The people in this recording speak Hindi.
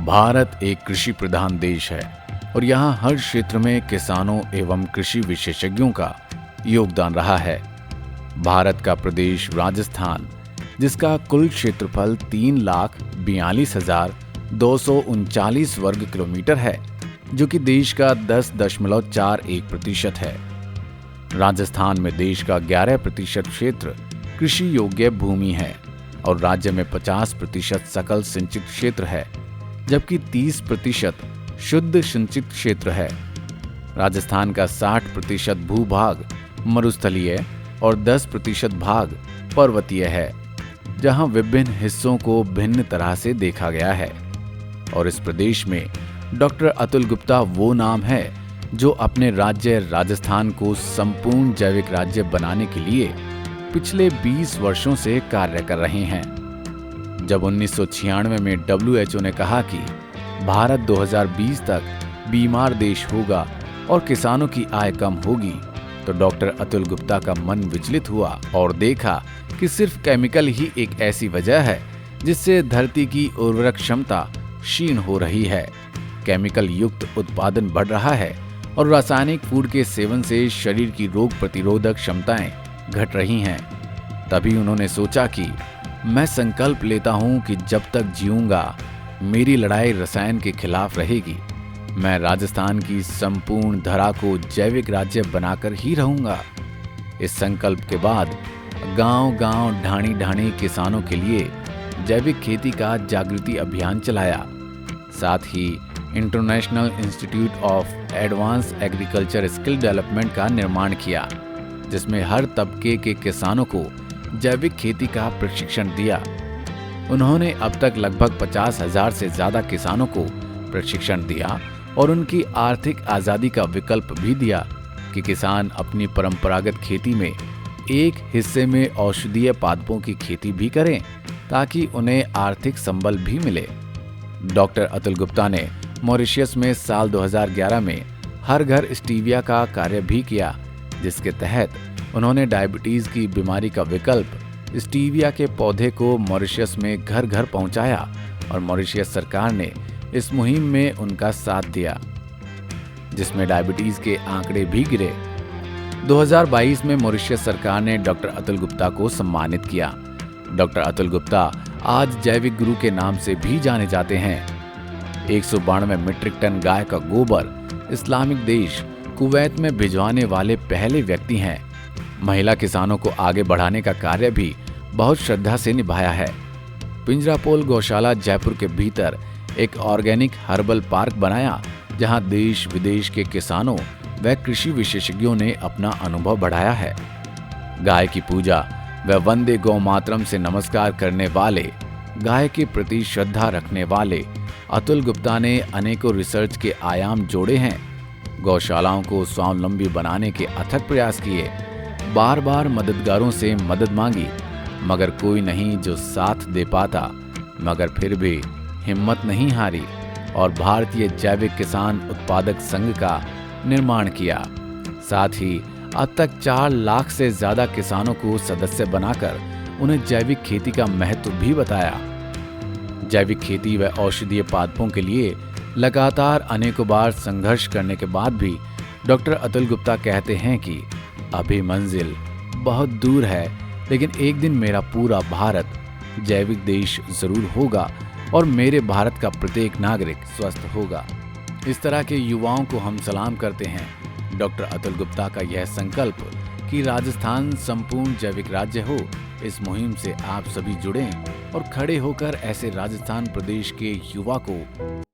भारत एक कृषि प्रधान देश है और यहाँ हर क्षेत्र में किसानों एवं कृषि विशेषज्ञों का योगदान रहा है। भारत का प्रदेश राजस्थान, जिसका कुल क्षेत्रफल 3,42,239 वर्ग किलोमीटर है, जो कि देश का 10.41% है। राजस्थान में देश का 11% क्षेत्र कृषि योग्य भूमि है और राज्य में 50% सकल सिंचित क्षेत्र है, जबकि 30% शुद्ध सिंचित क्षेत्र है। राजस्थान का 60% भूभाग मरुस्थलीय और 10% भाग पर्वतीय है, जहां विभिन्न हिस्सों को भिन्न तरह से देखा गया है। और इस प्रदेश में डॉक्टर अतुल गुप्ता वो नाम है जो अपने राज्य राजस्थान को संपूर्ण जैविक राज्य बनाने के लिए पिछले 20 वर्षों से कार्य कर रहे हैं। जब 1996 में WHO ने कहा कि भारत 2020 तक बीमार देश होगा और किसानों की आय कम होगी, तो डॉक्टर अतुल गुप्ता का मन विचलित हुआ और देखा कि सिर्फ केमिकल ही एक ऐसी वजह है जिससे धरती की उर्वरक क्षमता क्षीण हो रही है। केमिकल युक्त उत्पादन बढ़ रहा है और रासायनिक फूड के सेवन से शरीर की रोग प्रतिरोधक क्षमताएं घट रही हैं। तभी उन्होंने सोचा कि मैं संकल्प लेता हूं कि जब तक जीऊंगा मेरी लड़ाई रसायन के खिलाफ रहेगी। मैं राजस्थान की संपूर्ण धरा को जैविक राज्य बनाकर ही रहूंगा। इस संकल्प के बाद गांव-गांव, ढाणी-ढाणी किसानों के लिए जैविक खेती का जागृति अभियान चलाया। साथ ही international institute of advance agriculture skill development का निर्माण किया, जिसमें हर तबके के किसानों को जैविक खेती का प्रशिक्षण दिया। उन्होंने अब तक लगभग 50,000 से ज्यादा किसानों को प्रशिक्षण दिया और उनकी आर्थिक आजादी का विकल्प भी दिया कि किसान अपनी परंपरागत खेती में एक हिस्से में औषधीय पादपों की खेती भी करें, ताकि उन्हें आर्थिक संबल भी मिले। डॉक्टर अतुल गुप्ता ने मॉरिशस में साल 2011 में हर घर स्टीविया का कार्य भी किया, जिसके तहत उन्होंने डायबिटीज की बीमारी का विकल्प स्टीविया के पौधे को मॉरिशस में घर घर पहुंचाया और मॉरिशस सरकार ने इस मुहिम में उनका साथ दिया, जिसमें डायबिटीज के आंकड़े भी गिरे। 2022 में मॉरिशस सरकार ने डॉक्टर अतुल गुप्ता को सम्मानित किया। डॉक्टर अतुल गुप्ता आज जैविक गुरु के नाम से भी जाने जाते हैं। 192 मीट्रिक टन गाय का गोबर इस्लामिक देश कुवैत में भिजवाने वाले पहले व्यक्ति हैं। महिला किसानों को आगे बढ़ाने का कार्य भी बहुत श्रद्धा से निभाया है। पिंजरापोल गौशाला जयपुर के भीतर एक ऑर्गेनिक हर्बल पार्क बनाया, जहां देश विदेश के किसानों व कृषि विशेषज्ञों ने अपना अनुभव बढ़ाया है। गाय की पूजा व वंदे गौ मातरम से नमस्कार करने वाले, गाय के प्रति श्रद्धा रखने वाले अतुल गुप्ता ने अनेकों रिसर्च के आयाम जोड़े हैं। गौशालाओं को स्वावलंबी बनाने के अथक प्रयास किए, बार बार मददगारों से मदद मांगी, मगर कोई नहीं जो साथ दे पाता, मगर फिर भी हिम्मत नहीं हारी और भारतीय जैविक किसान उत्पादक संघ का निर्माण किया। साथ ही अब तक 4 लाख से ज्यादा किसानों को सदस्य बनाकर उन्हें जैविक खेती का महत्व भी बताया। जैविक खेती व औषधीय पादपों के लिए लगातार अनेकों बार संघर्ष करने के बाद भी डॉक्टर अतुल गुप्ता कहते हैं कि अभी मंजिल बहुत दूर है, लेकिन एक दिन मेरा पूरा भारत जैविक देश जरूर होगा और मेरे भारत का प्रत्येक नागरिक स्वस्थ होगा। इस तरह के युवाओं को हम सलाम करते हैं। डॉक्टर अतुल गुप्ता का यह संकल्प कि राजस्थान संपूर्ण जैविक राज्य हो, इस मुहिम से आप सभी जुड़ें और खड़े होकर ऐसे राजस्थान प्रदेश के युवा को